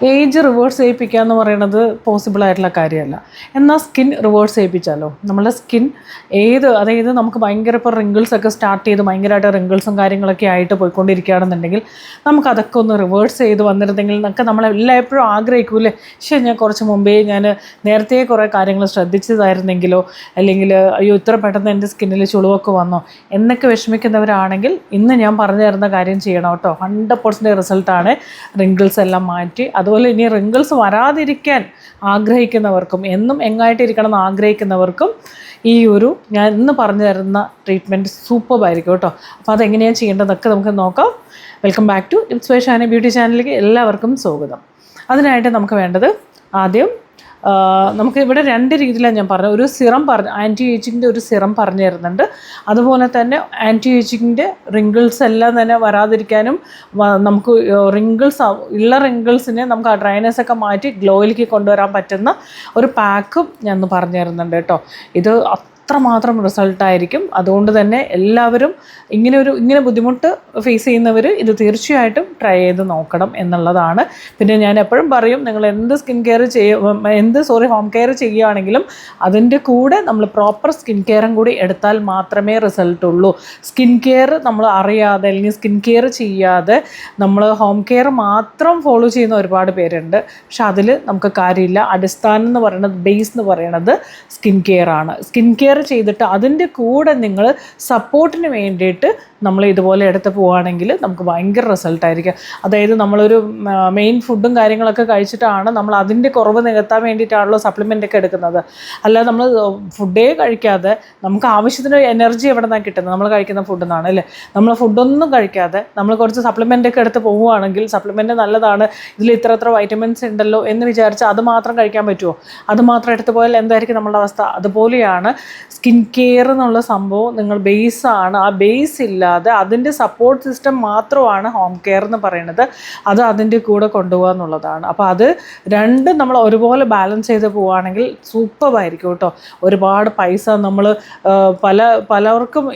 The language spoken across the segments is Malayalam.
ഏജ് റിവേഴ്സ് ചെയ്യിപ്പിക്കുക എന്ന് പറയുന്നത് പോസിബിൾ ആയിട്ടുള്ള കാര്യമല്ല. എന്നാൽ സ്കിൻ റിവേഴ്സ് ചെയ്യിപ്പിച്ചാലോ? നമ്മളുടെ സ്കിൻ അതായത് നമുക്ക് ഭയങ്കര ഇപ്പോൾ റിങ്കിൾസൊക്കെ സ്റ്റാർട്ട് ചെയ്ത് ഭയങ്കരമായിട്ട് റിങ്കിൾസും കാര്യങ്ങളൊക്കെ ആയിട്ട് പോയിക്കൊണ്ടിരിക്കുകയാണെന്നുണ്ടെങ്കിൽ നമുക്കതൊക്കെ ഒന്ന് റിവേഴ്സ് ചെയ്ത് വന്നിരുന്നെങ്കിൽ എന്നൊക്കെ നമ്മളെല്ലായ്പ്പോഴും ആഗ്രഹിക്കൂലേ. ഞാൻ കുറച്ച് മുമ്പേ ഞാൻ നേരത്തെ കുറേ കാര്യങ്ങൾ ശ്രദ്ധിച്ചതായിരുന്നെങ്കിലോ, അല്ലെങ്കിൽ അയ്യോ ഇത്ര പെട്ടെന്ന് എൻ്റെ സ്കിന്നിൽ ചുളിവൊക്കെ വന്നോ എന്നൊക്കെ വിഷമിക്കുന്നവരാണെങ്കിൽ ഇന്ന് ഞാൻ പറഞ്ഞു തരുന്ന കാര്യം ചെയ്യണം കേട്ടോ. 100% റിസൾട്ടാണ്. റിങ്കിൾസ് എല്ലാം മാറ്റി, അതുപോലെ ഇനി റിങ്കിൾസ് വരാതിരിക്കാൻ ആഗ്രഹിക്കുന്നവർക്കും എന്നും എങ്ങായിട്ടിരിക്കണം എന്ന് ആഗ്രഹിക്കുന്നവർക്കും ഈ ഞാൻ ഇന്ന് പറഞ്ഞു തരുന്ന ട്രീറ്റ്മെൻറ്റ് സൂപ്പറായിരിക്കും കേട്ടോ. അപ്പോൾ അതെങ്ങനെയാണ് ചെയ്യേണ്ടതൊക്കെ നമുക്ക് നോക്കാം. Welcome back to inspire beauty ചാനലിലേക്ക് എല്ലാവർക്കും സ്വാഗതം. അതിനായിട്ട് നമുക്ക് വേണ്ടത് ആദ്യം നമുക്ക് ഇവിടെ 2 രീതിയിലാണ് ഞാൻ പറഞ്ഞത്. ഒരു സിറം ആൻറ്റി ഏജിങ്ങിൻ്റെ ഒരു സിറം പറഞ്ഞു തരുന്നുണ്ട്. അതുപോലെ തന്നെ ആൻറ്റി ഏജിങ്ങിൻ്റെ റിങ്കിൾസ് എല്ലാം തന്നെ വരാതിരിക്കാനും നമുക്ക് റിങ്കിൾസിനെ നമുക്ക് ആ ഡ്രൈനെസ് ഒക്കെ മാറ്റി ഗ്ലോയിലേക്ക് കൊണ്ടുവരാൻ പറ്റുന്ന ഒരു പാക്കും ഞാൻ പറഞ്ഞു തരുന്നുണ്ട് കേട്ടോ. ഇത് അത്രമാത്രം റിസൾട്ടായിരിക്കും. അതുകൊണ്ട് തന്നെ എല്ലാവരും ഇങ്ങനെ ബുദ്ധിമുട്ട് ഫേസ് ചെയ്യുന്നവർ ഇത് തീർച്ചയായിട്ടും ട്രൈ ചെയ്ത് നോക്കണം എന്നുള്ളതാണ്. പിന്നെ ഞാൻ എപ്പോഴും പറയും, നിങ്ങൾ ഹോം കെയർ ചെയ്യുകയാണെങ്കിലും അതിൻ്റെ കൂടെ നമ്മൾ പ്രോപ്പർ സ്കിൻ കെയറും കൂടി എടുത്താൽ മാത്രമേ റിസൾട്ട് ഉള്ളൂ. സ്കിൻ കെയർ നമ്മൾ അറിയാതെ അല്ലെങ്കിൽ സ്കിൻ കെയർ ചെയ്യാതെ നമ്മൾ ഹോം കെയർ മാത്രം ഫോളോ ചെയ്യുന്ന ഒരുപാട് പേരുണ്ട്. പക്ഷെ അതിൽ നമുക്ക് കാര്യമില്ല. അടിസ്ഥാനം എന്ന് പറയുന്നത്, ബേസ് എന്ന് പറയുന്നത് സ്കിൻ കെയർ ആണ്. സ്കിൻ കെയർ ചെയ്തിട്ട് അതിൻ്റെ കൂടെ നിങ്ങൾ സപ്പോർട്ടിന് വേണ്ടിയിട്ട് നമ്മൾ ഇതുപോലെ എടുത്ത് പോവുകയാണെങ്കിൽ നമുക്ക് ഭയങ്കര റിസൾട്ടായിരിക്കും. അതായത് നമ്മളൊരു മെയിൻ ഫുഡും കാര്യങ്ങളൊക്കെ കഴിച്ചിട്ടാണ് നമ്മൾ അതിൻ്റെ കുറവ് നികത്താൻ വേണ്ടിയിട്ടാണല്ലോ സപ്ലിമെൻ്റ് ഒക്കെ എടുക്കുന്നത്. അല്ലാതെ നമ്മൾ ഫുഡേ കഴിക്കാതെ നമുക്ക് ആവശ്യത്തിന് എനർജി എവിടെ നിന്നാണ് കിട്ടുന്നത്? നമ്മൾ കഴിക്കുന്ന ഫുഡിൽ നിന്നാണ് അല്ലേ. നമ്മൾ ഫുഡൊന്നും കഴിക്കാതെ നമ്മൾ കുറച്ച് സപ്ലിമെൻ്റ് ഒക്കെ എടുത്ത് പോവുകയാണെങ്കിൽ, സപ്ലിമെൻ്റ് നല്ലതാണ്, ഇതിൽ ഇത്ര വൈറ്റമിൻസ് ഉണ്ടല്ലോ എന്ന് വിചാരിച്ച് അത് മാത്രം കഴിക്കാൻ പറ്റുമോ? അത് മാത്രം എടുത്ത് പോയാൽ എന്തായിരിക്കും നമ്മളുടെ അവസ്ഥ? അതുപോലെയാണ് സ്കിൻ കെയർ എന്നുള്ള സംഭവം. നിങ്ങൾ ബേസാണ്. ആ ബേസ് ഇല്ലാതെ അതിൻ്റെ സപ്പോർട്ട് സിസ്റ്റം മാത്രമാണ് ഹോം കെയർ എന്ന് പറയുന്നത്. അത് അതിൻ്റെ കൂടെ കൊണ്ടുപോകുക എന്നുള്ളതാണ്. അപ്പോൾ അത് രണ്ടും നമ്മൾ ഒരുപോലെ ബാലൻസ് ചെയ്ത് പോവുകയാണെങ്കിൽ സൂപ്പറായിരിക്കും കേട്ടോ. ഒരുപാട് പൈസ നമ്മൾ പലർക്കും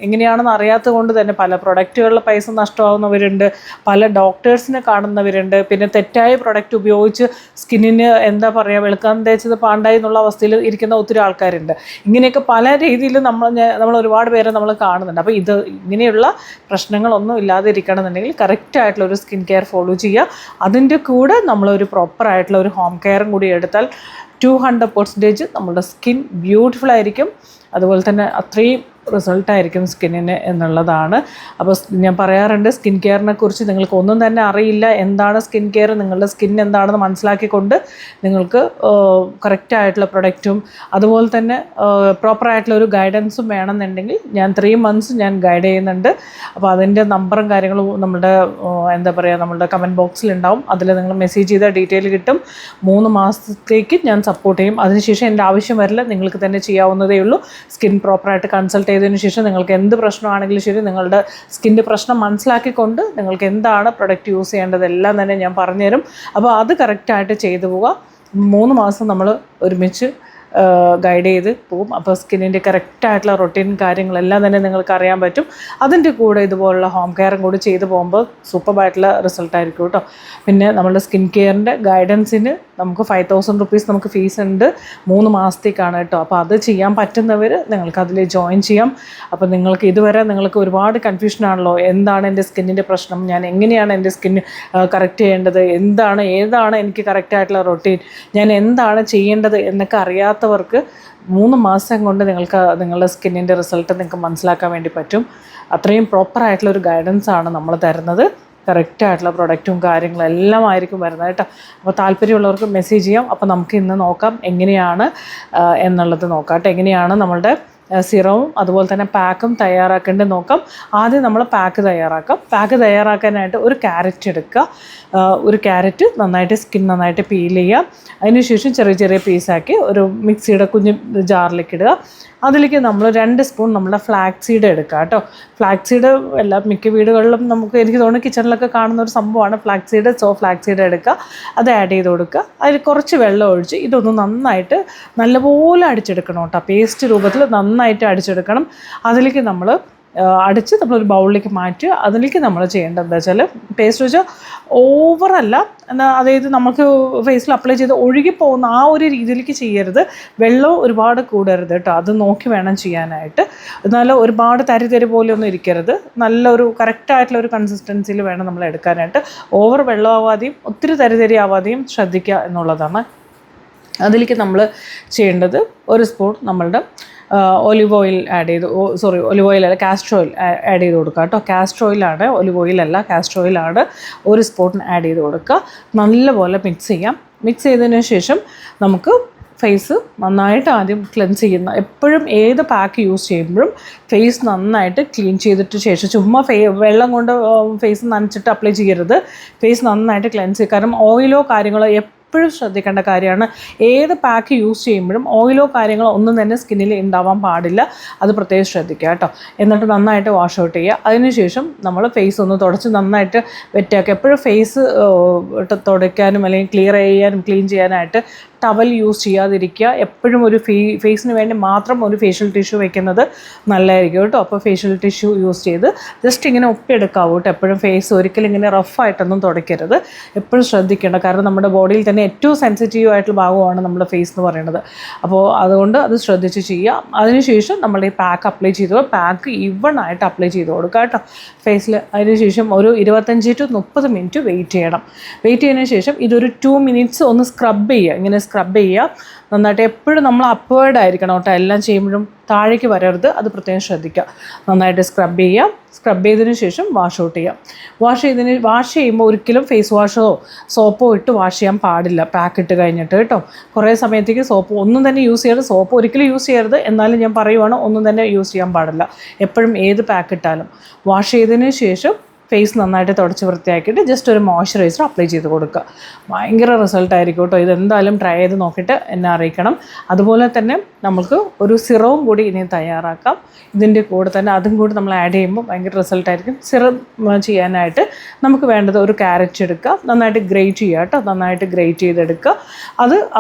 എങ്ങനെയാണെന്ന് അറിയാത്തത് കൊണ്ട് തന്നെ പല പ്രൊഡക്റ്റുകളിൽ പൈസ നഷ്ടമാകുന്നവരുണ്ട്, പല ഡോക്ടേഴ്സിനെ കാണുന്നവരുണ്ട്. പിന്നെ തെറ്റായ പ്രൊഡക്റ്റ് ഉപയോഗിച്ച് സ്കിന്നിന് വെളുക്കാൻ തേച്ചത് പാണ്ടായി എന്നുള്ള അവസ്ഥയിൽ ഇരിക്കുന്ന ഒത്തിരി ആൾക്കാരുണ്ട്. ഇങ്ങനെയൊക്കെ പല രീതിയിൽ നമ്മൾ ഒരുപാട് പേരെ നമ്മൾ കാണുന്നുണ്ട്. അപ്പോൾ ഇങ്ങനെയുള്ള പ്രശ്നങ്ങളൊന്നും ഇല്ലാതിരിക്കണം എന്നുണ്ടെങ്കിൽ കറക്റ്റായിട്ടുള്ള ഒരു സ്കിൻ കെയർ ഫോളോ ചെയ്യുക. അതിൻ്റെ കൂടെ നമ്മളൊരു പ്രോപ്പറായിട്ടുള്ള ഒരു ഹോം കെയറും കൂടി എടുത്താൽ 200% നമ്മുടെ സ്കിൻ ബ്യൂട്ടിഫുൾ ആയിരിക്കും. അതുപോലെ തന്നെ അത്രയും റിസൾട്ടായിരിക്കും സ്കിന്നിന് എന്നുള്ളതാണ്. അപ്പോൾ ഞാൻ പറയാറുണ്ട്, സ്കിൻ കെയറിനെ കുറിച്ച് നിങ്ങൾക്ക് ഒന്നും തന്നെ അറിയില്ല, എന്താണ് സ്കിൻ കെയർ, നിങ്ങളുടെ സ്കിൻ എന്താണെന്ന് മനസ്സിലാക്കിക്കൊണ്ട് നിങ്ങൾക്ക് കറക്റ്റായിട്ടുള്ള പ്രൊഡക്റ്റും അതുപോലെ തന്നെ പ്രോപ്പറായിട്ടുള്ള ഒരു ഗൈഡൻസും വേണമെന്നുണ്ടെങ്കിൽ ഞാൻ 3 months ഞാൻ ഗൈഡ് ചെയ്യുന്നുണ്ട്. അപ്പോൾ അതിൻ്റെ നമ്പറും കാര്യങ്ങളും നമ്മളുടെ കമൻറ്റ് ബോക്സിലുണ്ടാവും. അതിൽ നിങ്ങൾ മെസ്സേജ് ചെയ്താൽ ഡീറ്റെയിൽ കിട്ടും. 3 മാസത്തേക്ക് ഞാൻ സപ്പോർട്ട് ചെയ്യും. അതിനുശേഷം എൻ്റെ ആവശ്യം വരില്ല, നിങ്ങൾക്ക് തന്നെ ചെയ്യാവുന്നതേ ഉള്ളൂ. സ്കിൻ പ്രോപ്പറായിട്ട് കൺസൾട്ട് ചെയ്തതിന് ശേഷം നിങ്ങൾക്ക് എന്ത് പ്രശ്നമാണെങ്കിലും ശരി, നിങ്ങളുടെ സ്കിൻ്റെ പ്രശ്നം മനസ്സിലാക്കിക്കൊണ്ട് നിങ്ങൾക്ക് എന്താണ് പ്രൊഡക്റ്റ് യൂസ് ചെയ്യേണ്ടതെല്ലാം തന്നെ ഞാൻ പറഞ്ഞുതരും. അപ്പോൾ അത് കറക്റ്റായിട്ട് ചെയ്തു പോവുക. 3 മാസം നമ്മൾ ഒരുമിച്ച് ഗൈഡ് ചെയ്ത് പോവും. അപ്പോൾ സ്കിന്നിൻ്റെ കറക്റ്റായിട്ടുള്ള റൊട്ടീൻ കാര്യങ്ങളെല്ലാം തന്നെ നിങ്ങൾക്ക് അറിയാൻ പറ്റും. അതിൻ്റെ കൂടെ ഇതുപോലുള്ള ഹോം കെയറും കൂടി ചെയ്ത് പോകുമ്പോൾ സൂപ്പറായിട്ടുള്ള റിസൾട്ടായിരിക്കും കേട്ടോ. പിന്നെ നമ്മളുടെ സ്കിൻ കെയറിൻ്റെ ഗൈഡൻസിന് നമുക്ക് 5,000 rupees നമുക്ക് ഫീസ് ഉണ്ട്. 3 മാസത്തേക്കാണ് കേട്ടോ. അപ്പോൾ അത് ചെയ്യാൻ പറ്റുന്നവർ നിങ്ങൾക്ക് അതിൽ ജോയിൻ ചെയ്യാം. അപ്പോൾ നിങ്ങൾക്ക് ഒരുപാട് കൺഫ്യൂഷനാണല്ലോ, എന്താണ് എൻ്റെ സ്കിന്നിൻ്റെ പ്രശ്നം, ഞാൻ എങ്ങനെയാണ് എൻ്റെ സ്കിന്ന് കറക്റ്റ് ചെയ്യേണ്ടത്, ഏതാണ് എനിക്ക് കറക്റ്റായിട്ടുള്ള റൊട്ടീൻ, ഞാൻ എന്താണ് ചെയ്യേണ്ടത് എന്നൊക്കെ അറിയാത്തവർക്ക് 3 മാസം കൊണ്ട് നിങ്ങൾക്ക് നിങ്ങളുടെ സ്കിന്നിൻ്റെ റിസൾട്ട് നിങ്ങൾക്ക് മനസ്സിലാക്കാൻ വേണ്ടി പറ്റും. അത്രയും പ്രോപ്പറായിട്ടുള്ളൊരു ഗൈഡൻസാണ് നമ്മൾ തരുന്നത്. കറക്റ്റായിട്ടുള്ള പ്രൊഡക്റ്റും കാര്യങ്ങളും എല്ലാം ആയിരിക്കും വരുന്നത് കേട്ടോ. അപ്പോൾ താല്പര്യമുള്ളവർക്ക് മെസ്സേജ് ചെയ്യാം. അപ്പോൾ നമുക്ക് ഇന്ന് നോക്കാം എങ്ങനെയാണ് എന്നുള്ളത് നോക്കാം കേട്ടോ. എങ്ങനെയാണ് നമ്മളുടെ സിറവും അതുപോലെ തന്നെ പാക്കും തയ്യാറാക്കേണ്ടത് നോക്കാം. ആദ്യം നമ്മൾ പാക്ക് തയ്യാറാക്കാം. പാക്ക് തയ്യാറാക്കാനായിട്ട് ഒരു ക്യാരറ്റ് എടുക്കുക. ഒരു ക്യാരറ്റ് സ്കിൻ നന്നായിട്ട് പീൽ ചെയ്യുക. അതിനുശേഷം ചെറിയ പീസാക്കി ഒരു മിക്സിയുടെ കുഞ്ഞ് ജാറിലേക്ക് ഇടുക. അതിലേക്ക് നമ്മൾ 2 സ്പൂൺ നമ്മുടെ ഫ്ലാക്സ് സീഡ് എടുക്കുക കേട്ടോ. ഫ്ലാക്സ് സീഡ് മിക്ക വീടുകളിലും എനിക്ക് തോന്നുന്നു കിച്ചണിലൊക്കെ കാണുന്ന ഒരു സംഭവമാണ് ഫ്ലാക്സ് സീഡ്. ഫ്ലാക്സ് സീഡ് എടുക്കുക, അത് ആഡ് ചെയ്ത് കൊടുക്കുക. അതിൽ കുറച്ച് വെള്ളം ഒഴിച്ച് ഇതൊന്ന് നല്ലപോലെ അടിച്ചെടുക്കണം കേട്ടോ. പേസ്റ്റ് രൂപത്തിൽ നന്നായിട്ട് അടിച്ചെടുക്കണം. അതിലേക്ക് നമ്മൾ അടിച്ച് നമ്മളൊരു ബൗളിലേക്ക് മാറ്റുക. അതിലേക്ക് നമ്മൾ ചെയ്യേണ്ടത് എന്താ വെച്ചാൽ പേസ്റ്റ് വെച്ചാൽ ഓവറല്ല, എന്നാൽ അതായത് നമുക്ക് ഫേസിൽ അപ്ലൈ ചെയ്ത് ഒഴുകിപ്പോകുന്ന ആ ഒരു രീതിയിലേക്ക് ചെയ്യരുത്. വെള്ളം ഒരുപാട് കൂടരുത് കേട്ടോ, അത് നോക്കി വേണം ചെയ്യാനായിട്ട്. എന്നാൽ ഒരുപാട് തരി പോലെ ഒന്നും ഇരിക്കരുത്, നല്ലൊരു കറക്റ്റായിട്ടുള്ള ഒരു കൺസിസ്റ്റൻസിയിൽ വേണം നമ്മൾ എടുക്കാനായിട്ട്. ഓവർ വെള്ളമാവാതെയും ഒത്തിരി തരി ആവാതെയും ശ്രദ്ധിക്കുക എന്നുള്ളതാണ്. അതിലേക്ക് നമ്മൾ ചെയ്യേണ്ടത് ഒരു സ്പൂൺ നമ്മളുടെ ഒലിവ് ഓയിൽ ആഡ് ചെയ്ത്, ഒലിവ് ഓയിലല്ല, കാസ്റ്റർ ഓയിൽ ആഡ് ചെയ്ത് കൊടുക്കുക കേട്ടോ. കാസ്റ്റർ ഓയിലാണ്, ഒലിവ് ഓയിലല്ല, കാസ്റ്റർ ഓയിലാണ്. ഒരു സ്പൂൺ ആഡ് ചെയ്ത് കൊടുക്കുക. നല്ലപോലെ മിക്സ് ചെയ്യാം. മിക്സ് ചെയ്തതിന് ശേഷം നമുക്ക് ഫേസ് നന്നായിട്ട് ആദ്യം ക്ലെൻസ് ചെയ്യുന്ന, എപ്പോഴും ഏത് പാക്ക് യൂസ് ചെയ്യുമ്പോഴും ഫേസ് നന്നായിട്ട് ക്ലീൻ ചെയ്തിട്ട് ശേഷം, ചുമ്മാ വെള്ളം കൊണ്ട് ഫേസ് നനച്ചിട്ട് അപ്ലൈ ചെയ്യരുത്. ഫേസ് നന്നായിട്ട് ക്ലെൻസ് ചെയ്യുക. കാരണം ഓയിലോ കാര്യങ്ങളോ എപ്പോഴും ശ്രദ്ധിക്കേണ്ട കാര്യമാണ്. ഏത് പാക്ക് യൂസ് ചെയ്യുമ്പോഴും ഓയിലോ കാര്യങ്ങളോ ഒന്നും തന്നെ സ്കിന്നിൽ ഉണ്ടാവാൻ പാടില്ല. അത് പ്രത്യേകം ശ്രദ്ധിക്കുക കേട്ടോ. എന്നിട്ട് നന്നായിട്ട് വാഷ് ഔട്ട് ചെയ്യുക. അതിനുശേഷം നമ്മൾ ഫേസ് ഒന്ന് തുടച്ച് നന്നായിട്ട് വെറ്റാക്കുക. എപ്പോഴും ഫേസ് തുടയ്ക്കാനും അല്ലെങ്കിൽ ക്ലീൻ ചെയ്യാനായിട്ട് ടവൽ യൂസ് ചെയ്യാതിരിക്കുക. എപ്പോഴും ഒരു ഫേസിന് വേണ്ടി മാത്രം ഒരു ഫേഷ്യൽ ടിഷ്യൂ വെക്കുന്നത് നല്ലതായിരിക്കും കേട്ടോ. അപ്പോൾ ഫേഷ്യൽ ടിഷ്യൂ യൂസ് ചെയ്ത് ജസ്റ്റ് ഇങ്ങനെ ഒപ്പിയെടുക്കാവൂ കേട്ടോ. എപ്പോഴും ഫേസ് ഒരിക്കലും ഇങ്ങനെ റഫായിട്ടൊന്നും തുടയ്ക്കരുത്. എപ്പോഴും ശ്രദ്ധിക്കേണ്ട, കാരണം നമ്മുടെ ബോഡിയിൽ തന്നെ ഏറ്റവും സെൻസിറ്റീവ് ആയിട്ടുള്ള ഭാഗമാണ് നമ്മുടെ ഫേസ് എന്ന് പറയുന്നത്. അപ്പോൾ അതുകൊണ്ട് അത് ശ്രദ്ധിച്ച് ചെയ്യുക. അതിനുശേഷം നമ്മൾ ഈ പാക്ക് അപ്ലൈ ചെയ്തു, പാക്ക് ഈവണായിട്ട് അപ്ലൈ ചെയ്ത് കൊടുക്കുക കേട്ടോ ഫേസിൽ. അതിനുശേഷം ഒരു 25 to 30 മിനിറ്റ് വെയിറ്റ് ചെയ്യണം. വെയിറ്റ് ചെയ്തതിന് ശേഷം ഇതൊരു 2 മിനിറ്റ്സ് ഒന്ന് സ്ക്രബ് ചെയ്യുക. ഇങ്ങനെ സ്ക്രബ് ചെയ്യുക നന്നായിട്ട്. എപ്പോഴും നമ്മൾ അപ്വേർഡ് ആയിരിക്കണം കേട്ടോ, എല്ലാം ചെയ്യുമ്പോഴും താഴേക്ക് വരരുത്, അത് പ്രത്യേകം ശ്രദ്ധിക്കുക. നന്നായിട്ട് സ്ക്രബ് ചെയ്യുക. സ്ക്രബ് ചെയ്തതിന് ശേഷം വാഷ് ഔട്ട് ചെയ്യാം. വാഷ് ചെയ്യുമ്പോൾ ഒരിക്കലും ഫേസ് വാഷോ സോപ്പോ ഇട്ട് വാഷ് ചെയ്യാൻ പാടില്ല പാക്ക് ഇട്ട് കഴിഞ്ഞിട്ട് കേട്ടോ. കുറേ സമയത്തേക്ക് സോപ്പ് ഒന്നും തന്നെ യൂസ് ചെയ്യരുത്, സോപ്പ് ഒരിക്കലും യൂസ് ചെയ്യരുത്. എന്നാലും ഞാൻ പറയുവാണ്, ഒന്നും തന്നെ യൂസ് ചെയ്യാൻ പാടില്ല. എപ്പോഴും ഏത് പാക്ക് ഇട്ടാലും വാഷ് ചെയ്തതിന് ശേഷം ഫേസ് നന്നായിട്ട് തുടച്ച് വൃത്തിയാക്കിയിട്ട് ജസ്റ്റ് ഒരു മോയ്സ്ചറൈസർ അപ്ലൈ ചെയ്ത് കൊടുക്കുക. ഭയങ്കര റിസൾട്ടായിരിക്കും കേട്ടോ. ഇതെന്തായാലും ട്രൈ ചെയ്ത് നോക്കിയിട്ട് എന്നെ അറിയിക്കണം. അതുപോലെ തന്നെ നമുക്ക് ഒരു സിറവും കൂടി ഇനി തയ്യാറാക്കാം. ഇതിൻ്റെ കൂടെ തന്നെ അതും കൂടി നമ്മൾ ആഡ് ചെയ്യുമ്പോൾ ഭയങ്കര റിസൾട്ടായിരിക്കും. സിറം ചെയ്യാനായിട്ട് നമുക്ക് വേണ്ടത് ഒരു ക്യാരറ്റ് എടുക്കുക, നന്നായിട്ട് ഗ്രേറ്റ് ചെയ്യുക കേട്ടോ. നന്നായിട്ട് ഗ്രേറ്റ് ചെയ്തെടുക്കുക.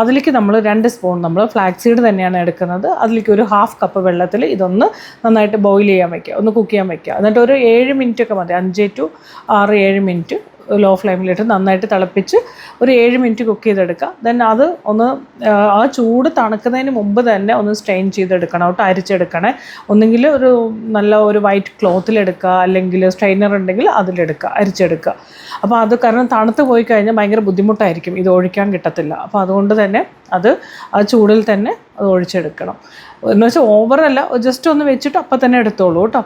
അതിലേക്ക് നമ്മൾ 2 സ്പൂൺ നമ്മൾ ഫ്ലാക്സ് സീഡ് തന്നെയാണ് എടുക്കുന്നത്. അതിലേക്ക് ഒരു 1/2 കപ്പ് വെള്ളത്തിൽ ഇതൊന്ന് നന്നായിട്ട് ബോയിൽ ചെയ്യാൻ വയ്ക്കുക, ഒന്ന് കുക്ക് ചെയ്യാൻ വയ്ക്കുക. എന്നിട്ട് ഒരു 7 മിനിറ്റൊക്കെ മതി, 5 to 6-7 മിനിറ്റ് ലോ ഫ്ലെയിമിലിട്ട് നന്നായിട്ട് തിളപ്പിച്ച് ഒരു 7 മിനിറ്റ് കുക്ക് ചെയ്തെടുക്കുക. ദെൻ അത് ഒന്ന് ആ ചൂട് തണുക്കുന്നതിന് മുമ്പ് തന്നെ ഒന്ന് സ്ട്രെയിൻ ചെയ്തെടുക്കണം കേട്ടോ, അരിച്ചെടുക്കണേ. ഒന്നെങ്കിൽ ഒരു നല്ല ഒരു വൈറ്റ് ക്ലോത്തിലെടുക്കുക, അല്ലെങ്കിൽ സ്ട്രെയിനർ ഉണ്ടെങ്കിൽ അതിലെടുക്കുക, അരിച്ചെടുക്കുക. അപ്പോൾ അത് കാരണം തണുത്ത് പോയി കഴിഞ്ഞാൽ ഭയങ്കര ബുദ്ധിമുട്ടായിരിക്കും, ഇത് ഒഴിക്കാൻ കിട്ടത്തില്ല. അപ്പോൾ അതുകൊണ്ട് തന്നെ അത് ആ ചൂടിൽ തന്നെ അത് ഒഴിച്ചെടുക്കണം. എന്ന് വെച്ചാൽ ഓവറല്ല, ജസ്റ്റ് ഒന്ന് വെച്ചിട്ട് അപ്പം തന്നെ എടുത്തോളൂ കേട്ടോ.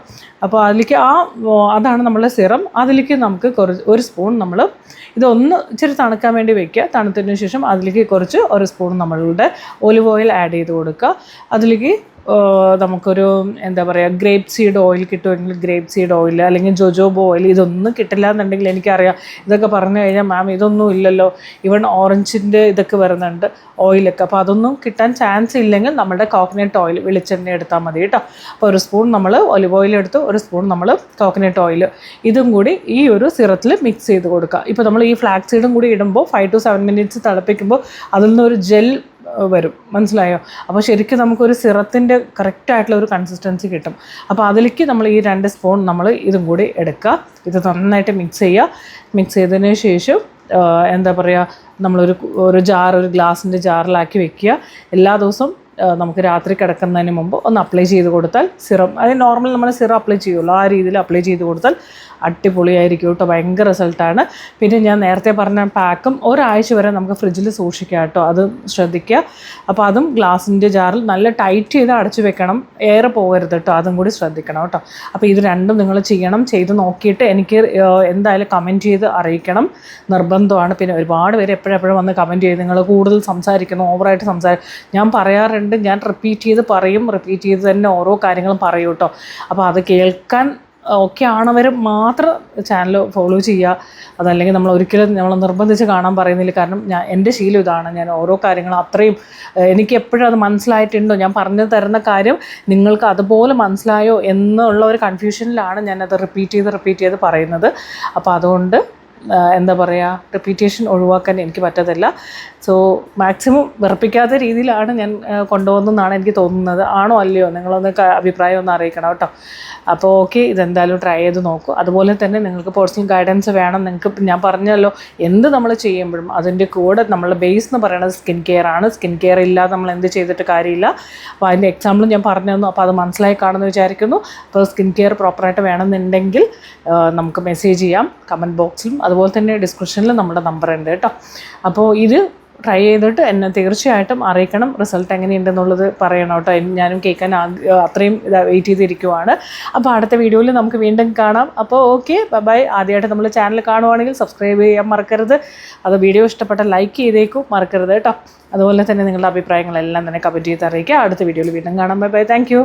അപ്പോൾ അതിലേക്ക് അതാണ് നമ്മളെ സിറം. അതിലേക്ക് നമുക്ക് ഒരു സ്പൂൺ നമ്മൾ ഇതൊന്ന് ഇച്ചിരി തണുക്കാൻ വേണ്ടി വെക്കുക. തണുത്തതിന് ശേഷം അതിലേക്ക് ഒരു സ്പൂൺ നമ്മളുടെ ഒലിവ് ഓയിൽ ആഡ് ചെയ്ത് കൊടുക്കുക. അതിലേക്ക് നമുക്കൊരു എന്താ പറയുക, ഗ്രേപ്പ് സീഡ് ഓയിൽ കിട്ടുമെങ്കിൽ ഗ്രേപ്പ് സീഡ് ഓയിൽ, അല്ലെങ്കിൽ ജോജോബോ ഓയിൽ. ഇതൊന്നും കിട്ടില്ല എന്നുണ്ടെങ്കിൽ എനിക്കറിയാം, ഇതൊക്കെ പറഞ്ഞു കഴിഞ്ഞാൽ മാം ഇതൊന്നും ഇല്ലല്ലോ, ഈവൻ ഓറഞ്ചിൻ്റെ ഇതൊക്കെ വരുന്നുണ്ട് ഓയിലൊക്കെ. അപ്പോൾ അതൊന്നും കിട്ടാൻ ചാൻസ് ഇല്ലെങ്കിൽ നമ്മുടെ കോക്കനട്ട് ഓയിൽ, വെളിച്ചെണ്ണ എടുത്താൽ മതി കേട്ടോ. അപ്പോൾ ഒരു സ്പൂൺ നമ്മൾ ഒലിവ് ഓയിൽ എടുത്തു, ഒരു സ്പൂൺ നമ്മൾ കോക്കനട്ട് ഓയിൽ, ഇതും കൂടി ഈ ഒരു സിറത്തിൽ മിക്സ് ചെയ്ത് കൊടുക്കുക. ഇപ്പോൾ നമ്മൾ ഈ ഫ്ലാക്സ് സീഡും കൂടി ഇടുമ്പോൾ 5 to 7 മിനിറ്റ്സ് തിളപ്പിക്കുമ്പോൾ അതിൽ നിന്നൊരു ജെൽ വരും, മനസ്സിലായോ? അപ്പോൾ ശരിക്കും നമുക്കൊരു സിറത്തിൻ്റെ കറക്റ്റായിട്ടുള്ള ഒരു കൺസിസ്റ്റൻസി കിട്ടും. അപ്പോൾ അതിലേക്ക് നമ്മൾ ഈ 2 സ്പൂൺ നമ്മൾ ഇതും കൂടി എടുക്കുക. ഇത് നന്നായിട്ട് മിക്സ് ചെയ്യുക. മിക്സ് ചെയ്തതിന് ശേഷം എന്താ പറയുക, നമ്മളൊരു ഒരു ഗ്ലാസിൻ്റെ ജാറിലാക്കി വെക്കുക. എല്ലാ ദിവസവും നമുക്ക് രാത്രി കിടക്കുന്നതിന് മുമ്പ് ഒന്ന് അപ്ലൈ ചെയ്ത് കൊടുത്താൽ സിറം, അത് നോർമൽ നമ്മൾ സിറം അപ്ലൈ ചെയ്യുമല്ലോ, ആ രീതിയിൽ അപ്ലൈ ചെയ്ത് കൊടുത്താൽ അടിപൊളിയായിരിക്കും കേട്ടോ. ഭയങ്കര റിസൾട്ടാണ്. പിന്നെ ഞാൻ നേരത്തെ പറഞ്ഞ പാക്കും ഒരാഴ്ച വരെ നമുക്ക് ഫ്രിഡ്ജിൽ സൂക്ഷിക്കാം കേട്ടോ, അത് ശ്രദ്ധിക്കുക. അപ്പോൾ അതും ഗ്ലാസിൻ്റെ ജാറിൽ നല്ല ടൈറ്റ് ചെയ്ത് അടച്ചു വെക്കണം, എയർ പോകരുത് കേട്ടോ, അതും കൂടി ശ്രദ്ധിക്കണം കേട്ടോ. അപ്പോൾ ഇത് രണ്ടും നിങ്ങൾ ചെയ്യണം. ചെയ്ത് നോക്കിയിട്ട് എനിക്ക് എന്തായാലും കമൻറ്റ് ചെയ്ത് അറിയിക്കണം, നിർബന്ധമാണ്. പിന്നെ ഒരുപാട് പേര് എപ്പോഴെപ്പോഴും വന്ന് കമൻറ്റ് ചെയ്ത് നിങ്ങൾ കൂടുതൽ സംസാരിക്കുന്നു, ഓവറായിട്ട് ഞാൻ പറയാറുണ്ട്, ഞാൻ റിപ്പീറ്റ് ചെയ്ത് തന്നെ ഓരോ കാര്യങ്ങളും പറയൂ കേട്ടോ. അപ്പോൾ അത് കേൾക്കാൻ ഓക്കെ ആണവർ മാത്രം ചാനൽ ഫോളോ ചെയ്യുക. അതല്ലെങ്കിൽ നമ്മൾ ഒരിക്കലും നിർബന്ധിച്ച് കാണാൻ പറയുന്നില്ല. കാരണം എൻ്റെ ശീലം ഇതാണ്, ഞാൻ ഓരോ കാര്യങ്ങളും അത്രയും എനിക്ക് എപ്പോഴും അത് മനസ്സിലായിട്ടുണ്ടോ, ഞാൻ പറഞ്ഞു തരുന്ന കാര്യം നിങ്ങൾക്ക് അതുപോലെ മനസ്സിലായോ എന്നുള്ള ഒരു കൺഫ്യൂഷനിലാണ് ഞാനത് റിപ്പീറ്റ് ചെയ്ത് പറയുന്നത്. അപ്പോൾ അതുകൊണ്ട് എന്താ പറയുക, റിപ്പീറ്റേഷൻ ഒഴിവാക്കാൻ എനിക്ക് പറ്റത്തില്ല. സോ മാക്സിമം വെറുപ്പിക്കാത്ത രീതിയിലാണ് ഞാൻ കൊണ്ടുപോകുന്നതെന്നാണ് എനിക്ക് തോന്നുന്നത്. ആണോ അല്ലയോ, നിങ്ങളൊന്ന് അഭിപ്രായം ഒന്ന് അറിയിക്കണം കേട്ടോ. അപ്പോൾ ഓക്കെ, ഇതെന്തായാലും ട്രൈ ചെയ്ത് നോക്കൂ. അതുപോലെ തന്നെ നിങ്ങൾക്ക് പേഴ്സണൽ ഗൈഡൻസ് വേണം. നിങ്ങൾക്ക് ഞാൻ പറഞ്ഞല്ലോ, എന്ത് നമ്മൾ ചെയ്യുമ്പോഴും അതിൻ്റെ കൂടെ നമ്മളുടെ ബേസ് എന്ന് പറയുന്നത് സ്കിൻ കെയർ ആണ്. സ്കിൻ കെയർ ഇല്ലാതെ നമ്മൾ എന്ത് ചെയ്തിട്ട് കാര്യമില്ല. അപ്പോൾ അതിൻ്റെ എക്സാമ്പിൾ ഞാൻ പറഞ്ഞു തന്നു. അപ്പോൾ അത് മനസ്സിലായി കാണുമെന്ന് വിചാരിക്കുന്നു. അപ്പോൾ സ്കിൻ കെയർ പ്രോപ്പറായിട്ട് വേണമെന്നുണ്ടെങ്കിൽ നമുക്ക് മെസ്സേജ് ചെയ്യാം കമൻറ്റ് ബോക്സിലും, അതുപോലെ തന്നെ ഡിസ്ക്രിപ്ഷനിലും നമ്മുടെ നമ്പർ ഉണ്ട് കേട്ടോ. അപ്പോൾ ഇത് ട്രൈ ചെയ്തിട്ട് എന്നെ തീർച്ചയായിട്ടും അറിയിക്കണം. റിസൾട്ട് എങ്ങനെയുണ്ടെന്നുള്ളത് പറയണം കേട്ടോ. ഞാനും കേൾക്കാൻ അത്രയും വെയിറ്റ് ചെയ്തിരിക്കുവാണ്. അപ്പോൾ അടുത്ത വീഡിയോയിൽ നമുക്ക് വീണ്ടും കാണാം. അപ്പോൾ ഓക്കെ, ബൈ. ആദ്യമായിട്ട് നമ്മൾ ചാനൽ കാണുവാണെങ്കിൽ സബ്സ്ക്രൈബ് ചെയ്യാൻ മറക്കരുത്. അത് വീഡിയോ ഇഷ്ടപ്പെട്ട ലൈക്ക് ചെയ്തേക്കും മറക്കരുത് കേട്ടോ. അതുപോലെ തന്നെ നിങ്ങളുടെ അഭിപ്രായങ്ങളെല്ലാം തന്നെ കമൻറ്റ് ചെയ്ത് അറിയിക്കുക. അടുത്ത വീഡിയോയിൽ വീണ്ടും കാണാം. Bye bye. Thank you.